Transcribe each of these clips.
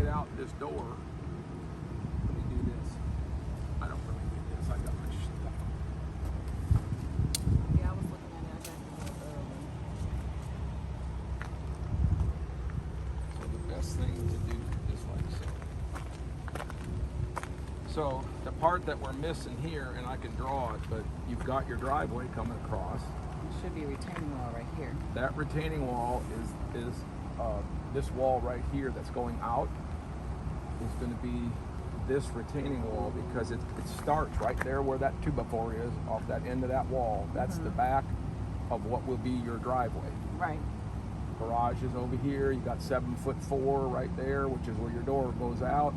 get out this door, let me do this. I don't really do this. I got my stuff. Yeah, I was looking at it. I got it early. So the best thing to do is like so. So the part that we're missing here, and I can draw it, but you've got your driveway coming across. It should be a retaining wall right here. That retaining wall is this wall right here that's going out is going to be this retaining wall, because it starts right there where that 2x4 is, off that end of that wall. That's the back of what will be your driveway. Right. Garage is over here. You got 7'4" right there, which is where your door goes out.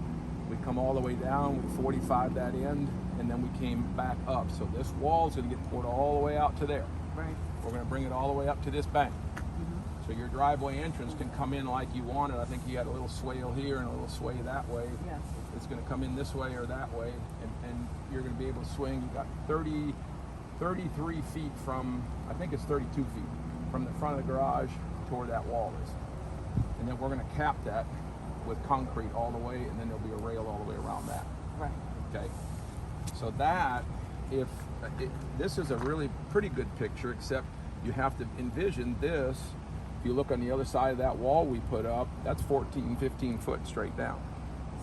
We come all the way down, we 45 that end, and then we came back up. So this wall is going to get poured all the way out to there. Right. We're going to bring it all the way up to this bank. So your driveway entrance can come in like you want it. I think you had a little swale here and a little sway that way. Yes. It's going to come in this way or that way, and you're going to be able to swing. You got 33 feet from, I think it's 32 feet from the front of the garage to where that wall is. And then we're going to cap that with concrete all the way, and then there'll be a rail all the way around that. Right. Okay. So that, this is a really pretty good picture, except you have to envision this. If you look on the other side of that wall we put up, that's 14, 15 foot straight down.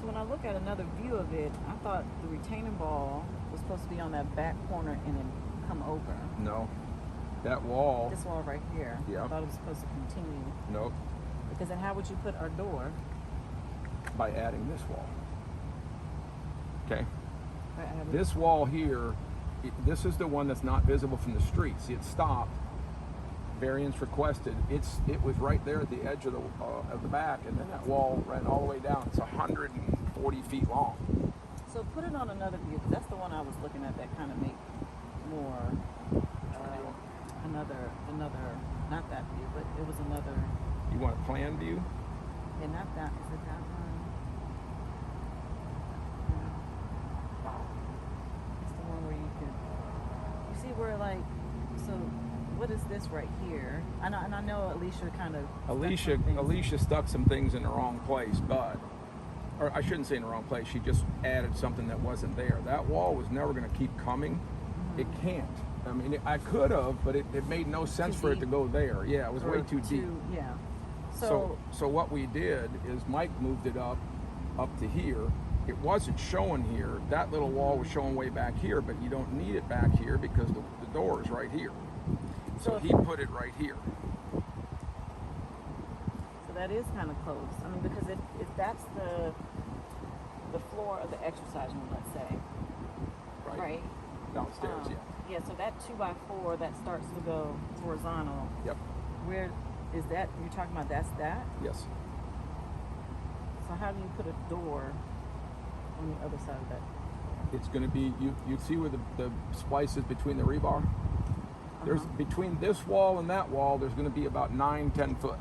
So when I look at another view of it, I thought the retaining wall was supposed to be on that back corner and then come over. No, that wall. This wall right here. Yeah. I thought it was supposed to continue. Nope. Because then how would you put our door? By adding this wall. Okay. By adding- This wall here, this is the one that's not visible from the street. See, it stopped. Variance requested. It was right there at the edge of the back, and then that wall ran all the way down. It's 140 feet long. So put it on another view, because that's the one I was looking at that kind of make more another, not that view, but it was another, You want a plan view? and not that, is it that one? No. It's the one where you see where like, so what is this right here? And I know Alicia kind of Alicia stuck some things in the wrong place, or I shouldn't say in the wrong place. She just added something that wasn't there. That wall was never going to keep coming. It can't. I mean, I could have, but it made no sense for it to go there. Yeah, it was way too deep. Yeah. So what we did is Mike moved it up to here. It wasn't showing here. That little wall was showing way back here, but you don't need it back here because the door is right here. So he put it right here. So that is kind of close. I mean, because if that's the floor of the exercise room, let's say, right? Downstairs, yeah. Yeah, so that 2x4 that starts to go horizontal. Yep. Where is that? You're talking about that's that? Yes. So how do you put a door on the other side of that? It's going to be, you see where the splice is between the rebar? There's between this wall and that wall, there's going to be about 9-10 foot.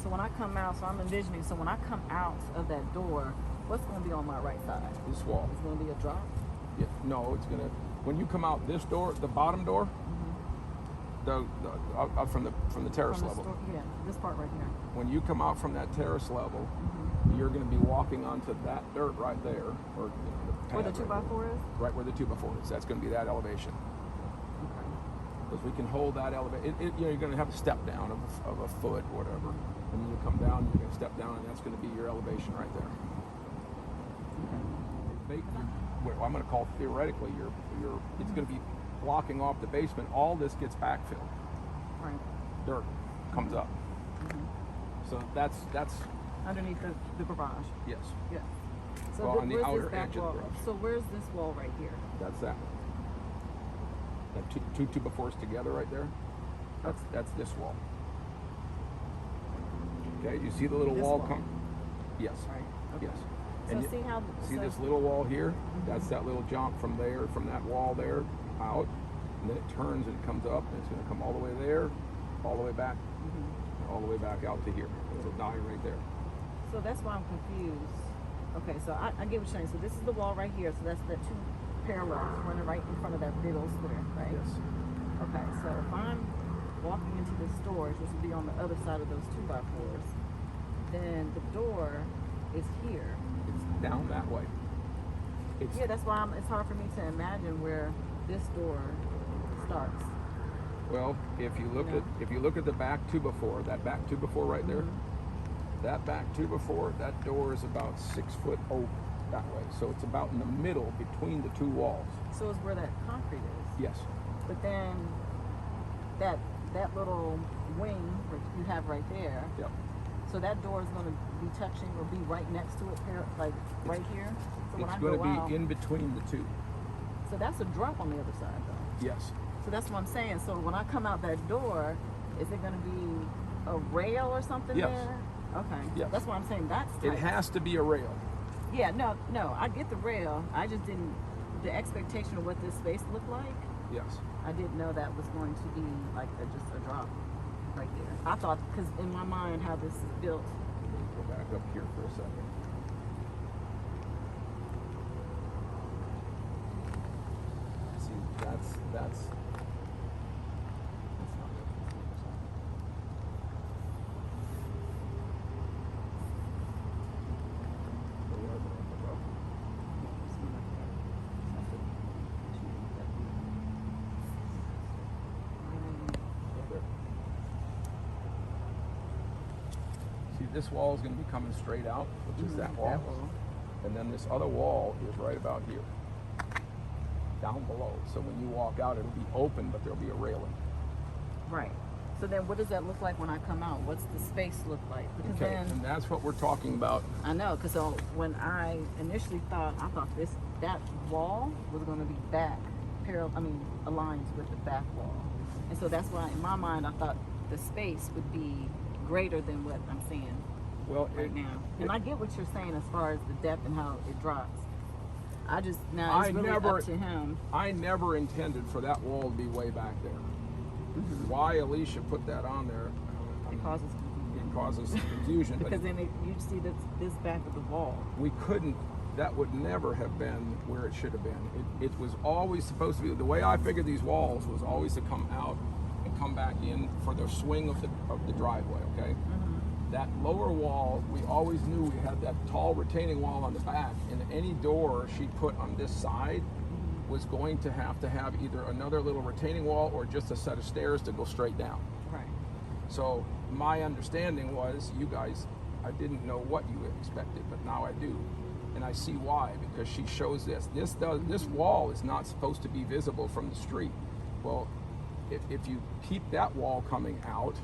So when I come out, so I'm envisioning, so when I come out of that door, what's going to be on my right side? This wall. It's going to be a drop? Yeah, no, it's going to, when you come out this door, the bottom door, from the terrace From the level. yeah, this part right here. When you come out from that terrace level, you're going to be walking onto that dirt right there, or Where the 2x4 is? Right where the 2x4 is. That's going to be that elevation. Okay. Because we can hold that elevation. You're going to have a step down of a foot or whatever, and then you come down, you're going to step down, and that's going to be your elevation right there. What I'm going to call theoretically it's going to be blocking off the basement. All this gets backfilled. Right. Dirt comes up. So that's Underneath the garage. yes. Yeah. So Well, on the where's outer this back edge of the wall? garage. So where's this wall right here? That's that one. That two 2x4s together right there. That's this wall. Okay, you see the little This wall wall. come? Yes. Right. Okay. Yes. So And see how see this little wall here? That's that little jump from that wall there, out, and then it turns and it comes up, and it's going to come all the way there, all the way back, and all the way back out to here. It'll die right there. So that's why I'm confused. Okay, so I get what you're saying. So this is the wall right here. So that's the two parallels running right in front of that big old square, right? Yes. Okay, so if I'm walking into the storage, which would be on the other side of those 2x4s, then the door is here. It's down that way. It's, Yeah, that's why it's hard for me to imagine where this door starts. well, if you look Yeah. at the back 2x4, that back 2x4 right there, Mm-hmm. that back 2x4, that door is about 6 foot open that way. So it's about in the middle between the two walls. So it's where that concrete is. Yes. But then that little wing that you have right there, Yep. so that door is going to be touching or be right next to it, like right here. So when It's I going go to out, be in between the two. so that's a drop on the other side, though. Yes. So that's what I'm saying. So when I come out that door, is it going to be a rail or something Yes. there? Okay. Yes. That's what I'm saying. That's It tight. has to be a rail. Yeah. No. I get the rail. I just didn't. The expectation of what this space looked like, Yes. I didn't know that was going to be like just a drop right there. I thought, because in my mind, how this is built. Go back up here for a second. See, that's not it. See, this wall is going to be coming straight out, which is that wall. And then this other wall is right about here, down below. So when you walk out, it'll be open, but there'll be a railing. Right. So then what does that look like when I come out? What's the space look like? Because Okay, then, and that's what we're talking about. I know, because so when I initially thought, I thought that wall was going to be aligned with the back wall. And so that's why in my mind, I thought the space would be greater than what I'm seeing Well, right now. And I get what you're saying as far as the depth and how it drops. I just, now it's really up to him. I never intended for that wall to be way back there. Mhm. Why Alicia put that on there, It causes confusion. it causes some confusion. but Because then you see this back of the wall. we couldn't, that would never have been where it should have been. It was always supposed to be, the way I figured these walls was always to come out and come back in for the swing of the driveway, okay? That lower wall, we always knew we had that tall retaining wall on the back, and any door she put on this side was going to have either another little retaining wall or just a set of stairs to go straight down. Right. So my understanding was, you guys, I didn't know what you expected, but now I do. And I see why, because she shows this. This wall is not supposed to be visible from the street. Well, if you keep that wall coming out,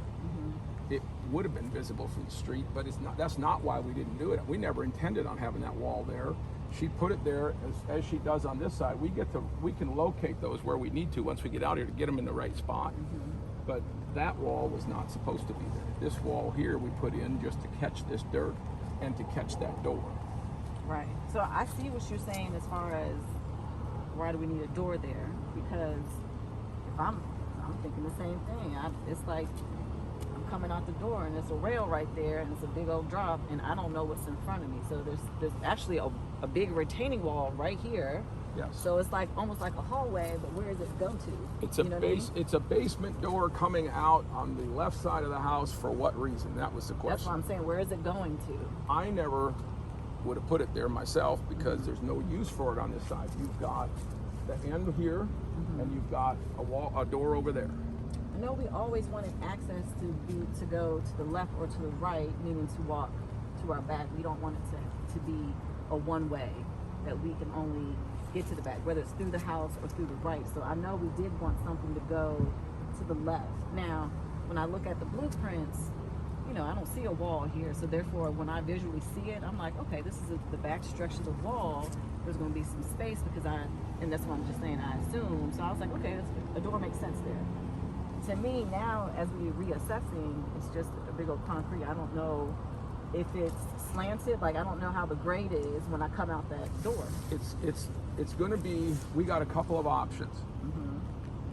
it would have been visible from the street, but it's not. That's not why we didn't do it. We never intended on having that wall there. She put it there as she does on this side. We can locate those where we need to once we get out here to get them in the right spot. But that wall was not supposed to be there. This wall here we put in just to catch this dirt and to catch that door. Right. So I see what you're saying as far as why do we need a door there? Because if I'm thinking the same thing. It's like I'm coming out the door and there's a rail right there and it's a big old drop and I don't know what's in front of me. So there's actually a big retaining wall right here. Yes. So it's like almost like a hallway, but where does it go to? It's a You know what I mean? It's a basement door coming out on the left side of the house. For what reason? That was the question. That's what I'm saying. Where is it going to? I never would have put it there myself because there's no use for it on this side. You've got the end here, and you've got a door over there. I know we always wanted access to go to the left or to the right, meaning to walk to our back. We don't want it to be a one way that we can only get to the back, whether it's through the house or through the right. So I know we did want something to go to the left. Now, when I look at the blueprints, I don't see a wall here. So therefore, when I visually see it, I'm like, okay, this is the back stretch of the wall. There's going to be some space and that's what I'm just saying, I assume. So I was like, okay, a door makes sense there. To me, now, as we're reassessing, it's just a big old concrete. I don't know if it's slanted. Like, I don't know how the grade is when I come out that door. It's going to be. We got a couple of options,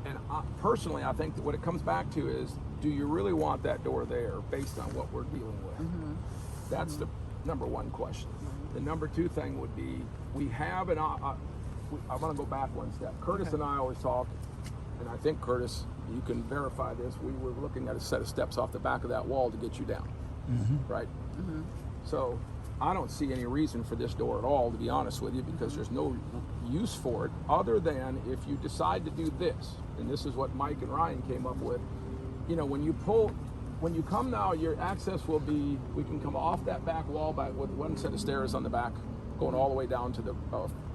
and personally, I think that what it comes back to is, do you really want that door there based on what we're dealing with? That's the number one question. The number two thing would be, we have I want to go back one step. Curtis and I always talk, and I think, Curtis, you can verify this. We were looking at a set of steps off the back of that wall to get you down, right? So I don't see any reason for this door at all, to be honest with you, because there's no use for it other than if you decide to do this, and this is what Mike and Ryan came up with. You know, when you come now, your access will be, we can come off that back wall by with one set of stairs on the back, going all the way down to the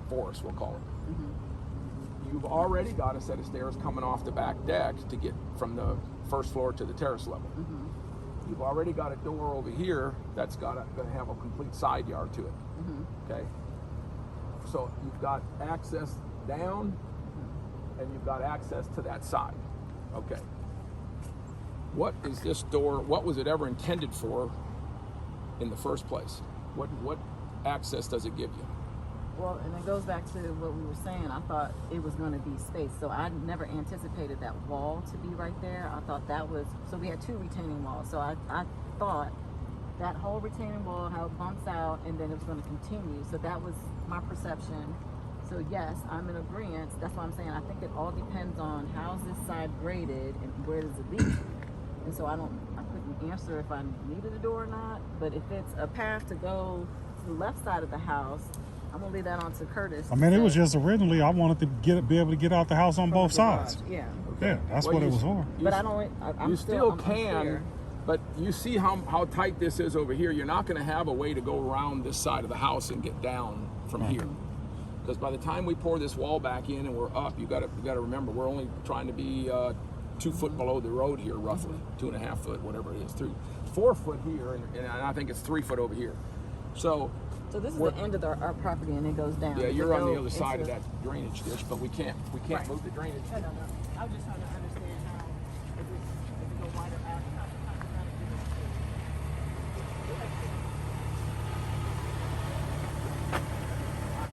forest, we'll call it. You've already got a set of stairs coming off the back deck to get from the first floor to the terrace level. You've already got a door over here that's going to have a complete side yard to it. Okay, so you've got access down, and you've got access to that side. Okay, what is this door? What was it ever intended for in the first place? What access does it give you? Well, and it goes back to what we were saying. I thought it was going to be space, so I never anticipated that wall to be right there. I thought that was, so we had two retaining walls, so I thought that whole retaining wall, how it bumps out, and then it was going to continue. So that was my perception. So yes, I'm in agreement. That's why I'm saying I think it all depends on how's this side graded and where does it lead. And so I couldn't answer if I needed a door or not. But if it's a path to go to the left side of the house, I'm gonna leave that on to Curtis. I mean, it was just originally I wanted to be able to get out the house on both sides. Yeah. Yeah, that's what it was for. But I don't. I'm You still I'm can, clear. but you see how tight this is over here. You're not going to have a way to go around this side of the house and get down from here. Because by the time we pour this wall back in and we're up, you got to remember we're only trying to be 2 foot below the road here, roughly 2.5 foot, whatever it is, 4 foot here, and I think it's 3 foot over here. So this is the end of our property, and it goes down. yeah, you're on the other It's side of that drainage ditch, but we can't Right. move the drainage. No. I was just trying to understand.